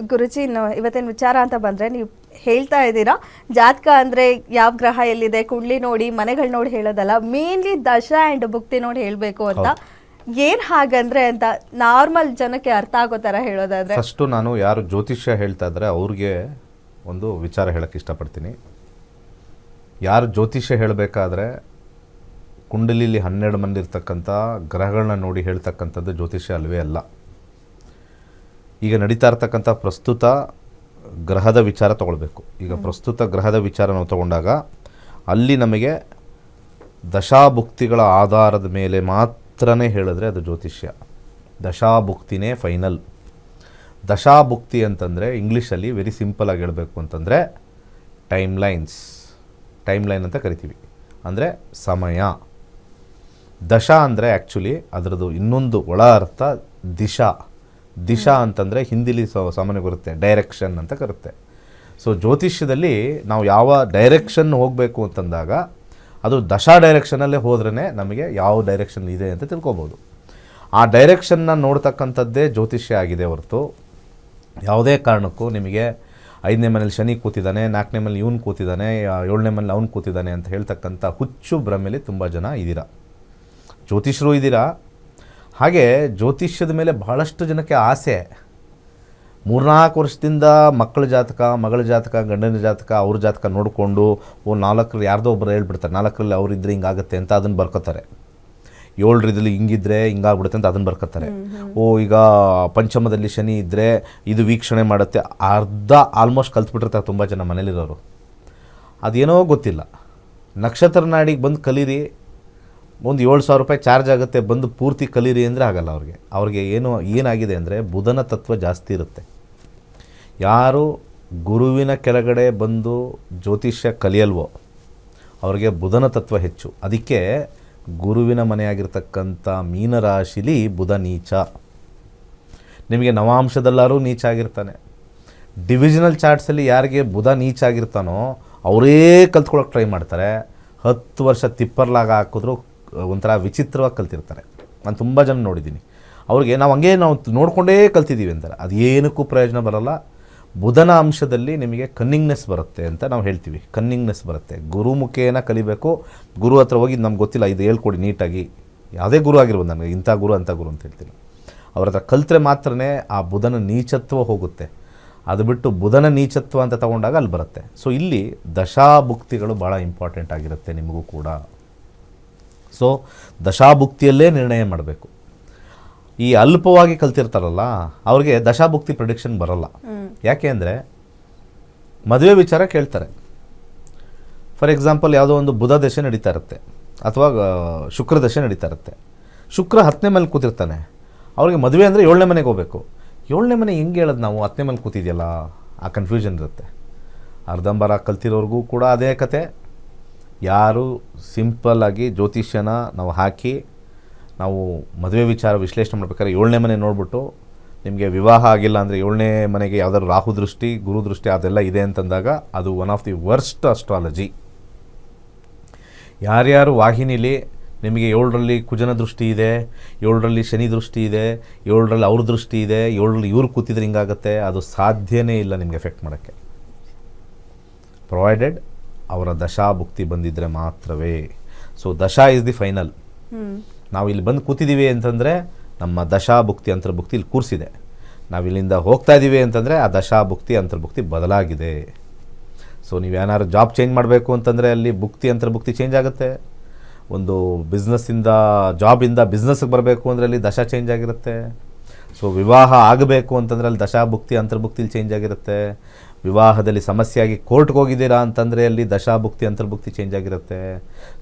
ಗುರುಜಿ ಇವತ್ತಿನ ವಿಚಾರ ಅಂತ ಬಂದರೆ ನೀವು ಹೇಳ್ತಾ ಇದ್ದೀರಾ ಜಾತಕ ಅಂದರೆ ಯಾವ ಗ್ರಹ ಎಲ್ಲಿದೆ ಕುಂಡ್ಲಿ ನೋಡಿ ಮನೆಗಳು ನೋಡಿ ಹೇಳೋದಲ್ಲ, ಮೇನ್ಲಿ ದಶ ಆ್ಯಂಡ್ ಭುಕ್ತಿ ನೋಡಿ ಹೇಳಬೇಕು ಅಂತ. ಏನು ಹಾಗಂದ್ರೆ ಅಂತ ನಾರ್ಮಲ್ ಜನಕ್ಕೆ ಅರ್ಥ ಆಗೋ ಥರ ಹೇಳೋದಾದ್ರೆ, ಫಸ್ಟು ನಾನು ಯಾರು ಜ್ಯೋತಿಷ್ಯ ಹೇಳ್ತಾ ಇದ್ದಾರೆ ಅವ್ರಿಗೆ ಒಂದು ವಿಚಾರ ಹೇಳೋಕ್ಕೆ ಇಷ್ಟಪಡ್ತೀನಿ. ಯಾರು ಜ್ಯೋತಿಷ್ಯ ಹೇಳಬೇಕಾದ್ರೆ ಕುಂಡಲಿಲಿ 12 ಮಂದಿ ಇರ್ತಕ್ಕಂಥ ಗ್ರಹಗಳನ್ನ ನೋಡಿ ಹೇಳ್ತಕ್ಕಂಥದ್ದು ಜ್ಯೋತಿಷ್ಯ ಅಲ್ವೇ ಅಲ್ಲ. ಈಗ ನಡೀತಾ ಇರ್ತಕ್ಕಂಥ ಪ್ರಸ್ತುತ ಗ್ರಹದ ವಿಚಾರ ತೊಗೊಳ್ಬೇಕು. ಈಗ ಪ್ರಸ್ತುತ ಗ್ರಹದ ವಿಚಾರ ನಾವು ತಗೊಂಡಾಗ ಅಲ್ಲಿ ನಮಗೆ ದಶಾಭುಕ್ತಿಗಳ ಆಧಾರದ ಮೇಲೆ ಮಾತ್ರನೇ ಹೇಳಿದ್ರೆ ಅದು ಜ್ಯೋತಿಷ್ಯ. ದಶಾಭುಕ್ತಿನೇ ಫೈನಲ್. ದಶಾಭುಕ್ತಿ ಅಂತಂದರೆ ಇಂಗ್ಲೀಷಲ್ಲಿ ವೆರಿ ಸಿಂಪಲ್ ಆಗಿ ಹೇಳಬೇಕು ಅಂತಂದರೆ ಟೈಮ್ ಲೈನ್ ಅಂತ ಕರಿತೀವಿ, ಅಂದರೆ ಸಮಯ. ದಶ ಅಂದರೆ ಆ್ಯಕ್ಚುಲಿ ಅದರದ್ದು ಇನ್ನೊಂದು ಒಳ ಅರ್ಥ ದಿಶಾ ಅಂತಂದರೆ ಹಿಂದಿಲಿ ಸಾಮಾನ್ಯ ಬರುತ್ತೆ ಡೈರೆಕ್ಷನ್ ಅಂತ ಕರುತ್ತೆ. ಸೊ ಜ್ಯೋತಿಷ್ಯದಲ್ಲಿ ನಾವು ಯಾವ ಡೈರೆಕ್ಷನ್ ಹೋಗಬೇಕು ಅಂತಂದಾಗ ಅದು ದಶಾ ಡೈರೆಕ್ಷನಲ್ಲೇ ಹೋದ್ರೇ ನಮಗೆ ಯಾವ ಡೈರೆಕ್ಷನ್ ಇದೆ ಅಂತ ತಿಳ್ಕೊಬೋದು. ಆ ಡೈರೆಕ್ಷನ್ನ ನೋಡ್ತಕ್ಕಂಥದ್ದೇ ಜ್ಯೋತಿಷ್ಯ ಆಗಿದೆ ಹೊರತು ಯಾವುದೇ ಕಾರಣಕ್ಕೂ ನಿಮಗೆ 5ನೇ ಮನೇಲಿ ಶನಿ ಕೂತಿದ್ದಾನೆ, 4ನೇ ಮನೇಲಿ ಇವನು ಕೂತಿದ್ದಾನೆ, 7ನೇ ಮನೇಲಿ ಅವನು ಕೂತಿದ್ದಾನೆ ಅಂತ ಹೇಳ್ತಕ್ಕಂಥ ಹುಚ್ಚು ಭ್ರಮೆಯಲ್ಲಿ ತುಂಬ ಜನ ಇದ್ದೀರಾ, ಜ್ಯೋತಿಷರು ಇದ್ದೀರಾ. ಹಾಗೆ ಜ್ಯೋತಿಷ್ಯದ ಮೇಲೆ ಬಹಳಷ್ಟು ಜನಕ್ಕೆ ಆಸೆ. 3-4 ವರ್ಷದಿಂದ ಮಕ್ಕಳ ಜಾತಕ, ಮಗಳ ಜಾತಕ, ಗಂಡನ ಜಾತಕ, ಅವ್ರ ಜಾತಕ ನೋಡಿಕೊಂಡು 4ರಲ್ಲಿ ಯಾರ್ದೋ ಒಬ್ಬರು ಹೇಳ್ಬಿಡ್ತಾರೆ, 4ರಲ್ಲಿ ಅವರಿದ್ದರೆ ಹಿಂಗಾಗುತ್ತೆ ಅಂತ ಅದನ್ನು ಬರ್ಕೋತಾರೆ. 7ರಲ್ಲಿ ಹಿಂಗಿದ್ರೆ ಹಿಂಗಾಗ್ಬಿಡುತ್ತೆ ಅಂತ ಅದನ್ನು ಬರ್ಕೋತಾರೆ. ಈಗ ಪಂಚಮದಲ್ಲಿ ಶನಿ ಇದ್ದರೆ ಇದು ವೀಕ್ಷಣೆ ಮಾಡುತ್ತೆ. ಆಲ್ಮೋಸ್ಟ್ ಕಲ್ತ್ಬಿಟ್ಟಿರ್ತಾರೆ ತುಂಬ ಜನ ಮನೇಲಿರೋರು. ಅದೇನೋ ಗೊತ್ತಿಲ್ಲ. ನಕ್ಷತ್ರ ನಾಡಿಗೆ ಬಂದು ಕಲೀರಿ, ಒಂದು 7,000 ರೂಪಾಯಿ ಚಾರ್ಜ್ ಆಗುತ್ತೆ, ಬಂದು ಪೂರ್ತಿ ಕಲೀರಿ ಅಂದರೆ ಆಗಲ್ಲ. ಅವ್ರಿಗೆ ಏನಾಗಿದೆ ಅಂದರೆ ಬುಧನ ತತ್ವ ಜಾಸ್ತಿ ಇರುತ್ತೆ. ಯಾರು ಗುರುವಿನ ಕೆಳಗಡೆ ಬಂದು ಜ್ಯೋತಿಷ್ಯ ಕಲಿಯಲ್ವೋ ಅವ್ರಿಗೆ ಬುಧನ ತತ್ವ ಹೆಚ್ಚು. ಅದಕ್ಕೆ ಗುರುವಿನ ಮನೆಯಾಗಿರ್ತಕ್ಕಂಥ ಮೀನರಾಶಿಲಿ ಬುಧ ನೀಚ. ನಿಮಗೆ ನವಾಂಶದಲ್ಲಾರೂ ನೀಚ ಆಗಿರ್ತಾನೆ. ಡಿವಿಷನಲ್ ಚಾರ್ಟ್ಸಲ್ಲಿ ಯಾರಿಗೆ ಬುಧ ನೀಚ ಆಗಿರ್ತಾನೋ ಅವರೇ ಕಲ್ತ್ಕೊಳ್ಳೋಕೆ ಟ್ರೈ ಮಾಡ್ತಾರೆ. 10 ವರ್ಷ ತಿಪ್ಪರ್ಲಾಗ ಹಾಕಿದ್ರು ಒಂಥರ ವಿಚಿತ್ರವಾಗಿ ಕಲ್ತಿರ್ತಾರೆ. ನಾನು ತುಂಬ ಜನ ನೋಡಿದ್ದೀನಿ. ಅವ್ರಿಗೆ ನಾವು ನೋಡಿಕೊಂಡೇ ಕಲ್ತಿದ್ದೀವಿ ಅಂತಾರೆ. ಅದು ಏನಕ್ಕೂ ಪ್ರಯೋಜನ ಬರೋಲ್ಲ. ಬುಧನ ಅಂಶದಲ್ಲಿ ನಿಮಗೆ ಕನ್ನಿಂಗ್ನೆಸ್ ಬರುತ್ತೆ ಅಂತ ನಾವು ಹೇಳ್ತೀವಿ. ಕನ್ನಿಂಗ್ನೆಸ್ ಬರುತ್ತೆ. ಗುರುಮುಖೇನ ಕಲಿಬೇಕು. ಗುರು ಹತ್ರ ಹೋಗಿ ನಮ್ಗೆ ಗೊತ್ತಿಲ್ಲ, ಇದು ಹೇಳ್ಕೊಡಿ ನೀಟಾಗಿ. ಯಾವುದೇ ಗುರು ಆಗಿರ್ಬೋದು, ನನಗೆ ಇಂಥ ಗುರು ಅಂಥ ಗುರು ಅಂತ ಹೇಳ್ತೀನಿ. ಅವ್ರ ಹತ್ರ ಕಲ್ತ್ರೆ ಮಾತ್ರನೇ ಆ ಬುಧನ ನೀಚತ್ವ ಹೋಗುತ್ತೆ. ಅದು ಬಿಟ್ಟು ಬುಧನ ನೀಚತ್ವ ಅಂತ ತಗೊಂಡಾಗ ಅಲ್ಲಿ ಬರುತ್ತೆ. ಸೊ ಇಲ್ಲಿ ದಶಾಭುಕ್ತಿಗಳು ಭಾಳ ಇಂಪಾರ್ಟೆಂಟ್ ಆಗಿರುತ್ತೆ ನಿಮಗೂ ಕೂಡ. ಸೊ ದಶಾಭುಕ್ತಿಯಲ್ಲೇ ನಿರ್ಣಯ ಮಾಡಬೇಕು. ಈ ಅಲ್ಪವಾಗಿ ಕಲ್ತಿರ್ತಾರಲ್ಲ ಅವ್ರಿಗೆ ದಶಾಭುಕ್ತಿ ಪ್ರಿಡಿಕ್ಷನ್ ಬರೋಲ್ಲ. ಯಾಕೆ ಅಂದರೆ ಮದುವೆ ವಿಚಾರ ಕೇಳ್ತಾರೆ. ಫಾರ್ ಎಕ್ಸಾಂಪಲ್ ಯಾವುದೋ ಒಂದು ಬುಧ ದಶೆ ನಡೀತಾ ಇರುತ್ತೆ ಅಥವಾ ಶುಕ್ರ ದಶೆ ನಡೀತಾ ಇರುತ್ತೆ. ಶುಕ್ರ 10ನೇ ಮನೇಲಿ ಕೂತಿರ್ತಾನೆ. ಅವ್ರಿಗೆ ಮದುವೆ ಅಂದರೆ 7ನೇ ಮನೆಗೆ ಹೋಗಬೇಕು. 7ನೇ ಮನೆ ಹೆಂಗೆ ಹೇಳೋದು ನಾವು 10ನೇ ಮನೇಲಿ ಕೂತಿದೆಯಲ್ಲ, ಆ ಕನ್ಫ್ಯೂಷನ್ ಇರುತ್ತೆ. ಅರ್ಧಂಬರ ಕಲ್ತಿರೋರ್ಗೂ ಕೂಡ ಅದೇ ಕತೆ. ಯಾರು ಸಿಂಪಲ್ಲಾಗಿ ಜ್ಯೋತಿಷ್ಯನ ನಾವು ಹಾಕಿ ನಾವು ಮದುವೆ ವಿಚಾರ ವಿಶ್ಲೇಷಣೆ ಮಾಡ್ಬೇಕಾದ್ರೆ 7ನೇ ಮನೆ ನೋಡಿಬಿಟ್ಟು ನಿಮಗೆ ವಿವಾಹ ಆಗಿಲ್ಲ ಅಂದರೆ 7ನೇ ಮನೆಗೆ ಯಾವುದಾದ್ರು ರಾಹು ದೃಷ್ಟಿ, ಗುರು ದೃಷ್ಟಿ ಅದೆಲ್ಲ ಇದೆ ಅಂತಂದಾಗ ಅದು one of the worst astrology. ಯಾರ್ಯಾರು ವಾಹಿನಿಲಿ ನಿಮಗೆ 7ರಲ್ಲಿ ಕುಜನ ದೃಷ್ಟಿ ಇದೆ, 7ರಲ್ಲಿ ಶನಿ ದೃಷ್ಟಿ ಇದೆ, 7ರಲ್ಲಿ ಅವ್ರ ದೃಷ್ಟಿ ಇದೆ, 7ರಲ್ಲಿ ಇವ್ರು ಕೂತಿದ್ರೆ ಹಿಂಗಾಗುತ್ತೆ, ಅದು ಸಾಧ್ಯನೇ ಇಲ್ಲ ನಿಮಗೆ ಎಫೆಕ್ಟ್ ಮಾಡೋಕ್ಕೆ. ಪ್ರೊವೈಡೆಡ್ ಅವರ ದಶಾಭುಕ್ತಿ ಬಂದಿದ್ದರೆ ಮಾತ್ರವೇ. ಸೊ ದಶಾ ಇಸ್ ದಿ ಫೈನಲ್. ನಾವು ಇಲ್ಲಿ ಬಂದು ಕೂತಿದ್ದೀವಿ ಅಂತಂದರೆ ನಮ್ಮ ದಶಾಭುಕ್ತಿ ಅಂತರ್ಭುಕ್ತಿ ಇಲ್ಲಿ ಕೂರಿಸಿದೆ. ನಾವು ಇಲ್ಲಿಂದ ಹೋಗ್ತಾ ಇದ್ದೀವಿ ಅಂತಂದರೆ ಆ ದಶಾಭುಕ್ತಿ ಅಂತರ್ಭುಕ್ತಿ ಬದಲಾಗಿದೆ. ಸೊ ನೀವೇನಾದ್ರು ಜಾಬ್ ಚೇಂಜ್ ಮಾಡಬೇಕು ಅಂತಂದರೆ ಅಲ್ಲಿ ಭುಕ್ತಿ ಅಂತರ್ಭುಕ್ತಿ ಚೇಂಜ್ ಆಗುತ್ತೆ. ಒಂದು ಜಾಬಿಂದ ಬಿಸ್ನೆಸ್ಗೆ ಬರಬೇಕು ಅಂದರೆ ಅಲ್ಲಿ ದಶಾ ಚೇಂಜ್ ಆಗಿರುತ್ತೆ. ಸೊ ವಿವಾಹ ಆಗಬೇಕು ಅಂತಂದರೆ ಅಲ್ಲಿ ದಶಾಭುಕ್ತಿ ಅಂತರ್ಭುಕ್ತಿಲಿ ಚೇಂಜ್ ಆಗಿರುತ್ತೆ. ವಿವಾಹದಲ್ಲಿ ಸಮಸ್ಯೆಯಾಗಿ ಕೋರ್ಟ್ಗೆ ಹೋಗಿದ್ದೀರಾ ಅಂತಂದರೆ ಅಲ್ಲಿ ದಶಾಭುಕ್ತಿ ಅಂತರ್ಭುಕ್ತಿ ಚೇಂಜ್ ಆಗಿರುತ್ತೆ.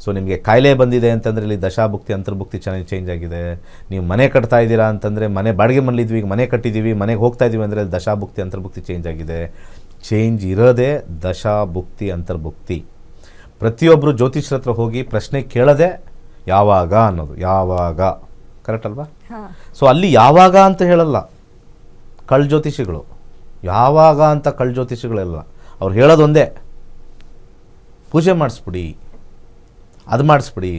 ಸೊ ನಿಮಗೆ ಕಾಯಿಲೆ ಬಂದಿದೆ ಅಂತಂದರೆ ಇಲ್ಲಿ ದಶಾಭುಕ್ತಿ ಅಂತರ್ಭುಕ್ತಿ ಚೇಂಜ್ ಆಗಿದೆ. ನೀವು ಮನೆ ಕಟ್ತಾ ಇದ್ದೀರಾ ಅಂತಂದರೆ ಮನೆ ಬಾಡಿಗೆ ಮನೇಲಿದ್ವಿ, ಈಗ ಮನೆ ಕಟ್ಟಿದ್ದೀವಿ, ಮನೆಗೆ ಹೋಗ್ತಾ ಇದ್ದೀವಿ ಅಂದರೆ ಅಲ್ಲಿ ದಶಾಭುಕ್ತಿ ಅಂತರ್ಭುಕ್ತಿ ಚೇಂಜ್ ಆಗಿದೆ. ಚೇಂಜ್ ಇರೋದೇ ದಶಾಭುಕ್ತಿ ಅಂತರ್ಭುಕ್ತಿ. ಪ್ರತಿಯೊಬ್ಬರು ಜ್ಯೋತಿಷ್ಯರ ಹತ್ರ ಹೋಗಿ ಪ್ರಶ್ನೆ ಕೇಳದೆ ಯಾವಾಗ ಅನ್ನೋದು, ಯಾವಾಗ ಕರೆಕ್ಟ್ ಅಲ್ವಾ? ಸೊ ಅಲ್ಲಿ ಯಾವಾಗ ಅಂತ ಹೇಳಲ್ಲ ಜ್ಯೋತಿಷಿಗಳು, ಯಾವಾಗ ಅಂತ ಜ್ಯೋತಿಷಿಗಳೆಲ್ಲ. ಅವ್ರು ಹೇಳೋದು ಒಂದೇ, ಪೂಜೆ ಮಾಡಿಸ್ಬಿಡಿ, ಅದು ಮಾಡಿಸ್ಬಿಡಿ.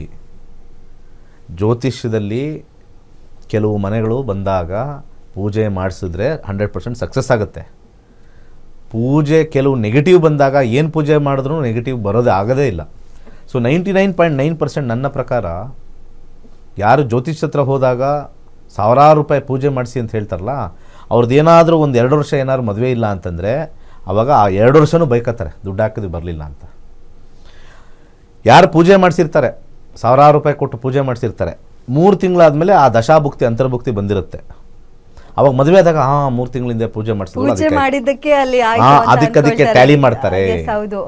ಜ್ಯೋತಿಷ್ಯದಲ್ಲಿ ಕೆಲವು ಮನೆಗಳು ಬಂದಾಗ ಪೂಜೆ ಮಾಡಿಸಿದ್ರೆ 100% ಸಕ್ಸಸ್ ಆಗುತ್ತೆ. ಪೂಜೆ ಕೆಲವು ನೆಗೆಟಿವ್ ಬಂದಾಗ ಏನು ಪೂಜೆ ಮಾಡಿದ್ರೂ ನೆಗೆಟಿವ್ ಬರೋದೇ ಆಗೋದೇ ಇಲ್ಲ. ಸೊ 99.9% ನನ್ನ ಪ್ರಕಾರ ಯಾರು ಜ್ಯೋತಿಷ್ ಹತ್ರ ಹೋದಾಗ ಸಾವಿರಾರು ರೂಪಾಯಿ ಪೂಜೆ ಮಾಡಿಸಿ ಅಂತ ಹೇಳ್ತಾರಲ್ಲ, ಅವ್ರದ್ದು ಏನಾದರೂ ಒಂದು 2 ವರ್ಷ ಏನಾದ್ರು ಮದುವೆ ಇಲ್ಲ ಅಂತಂದರೆ ಆವಾಗ ಆ 2 ವರ್ಷವೂ ಬೈಕತ್ತಾರೆ ದುಡ್ಡು ಹಾಕಿದ್ದು ಬರಲಿಲ್ಲ ಅಂತ. ಯಾರು ಪೂಜೆ ಮಾಡಿಸಿರ್ತಾರೆ, ಸಾವಿರಾರು ರೂಪಾಯಿ ಕೊಟ್ಟು ಪೂಜೆ ಮಾಡಿಸಿರ್ತಾರೆ, 3 ತಿಂಗಳಾದಮೇಲೆ ಆ ದಶಾಭುಕ್ತಿ ಅಂತರ್ಭುಕ್ತಿ ಬಂದಿರುತ್ತೆ. ಅವಾಗ ಮದುವೆ ಆದಾಗ 3 ತಿಂಗಳಿಂದ ಪೂಜೆ ಮಾಡಿಸಿದ್ರು ಪೂಜೆ ಮಾಡಿದ್ದಕ್ಕೆ ಅಲ್ಲಿ ಅದಕ್ಕೆ ಟ್ಯಾಲಿ ಮಾಡ್ತಾರೆ. ಹೌದು.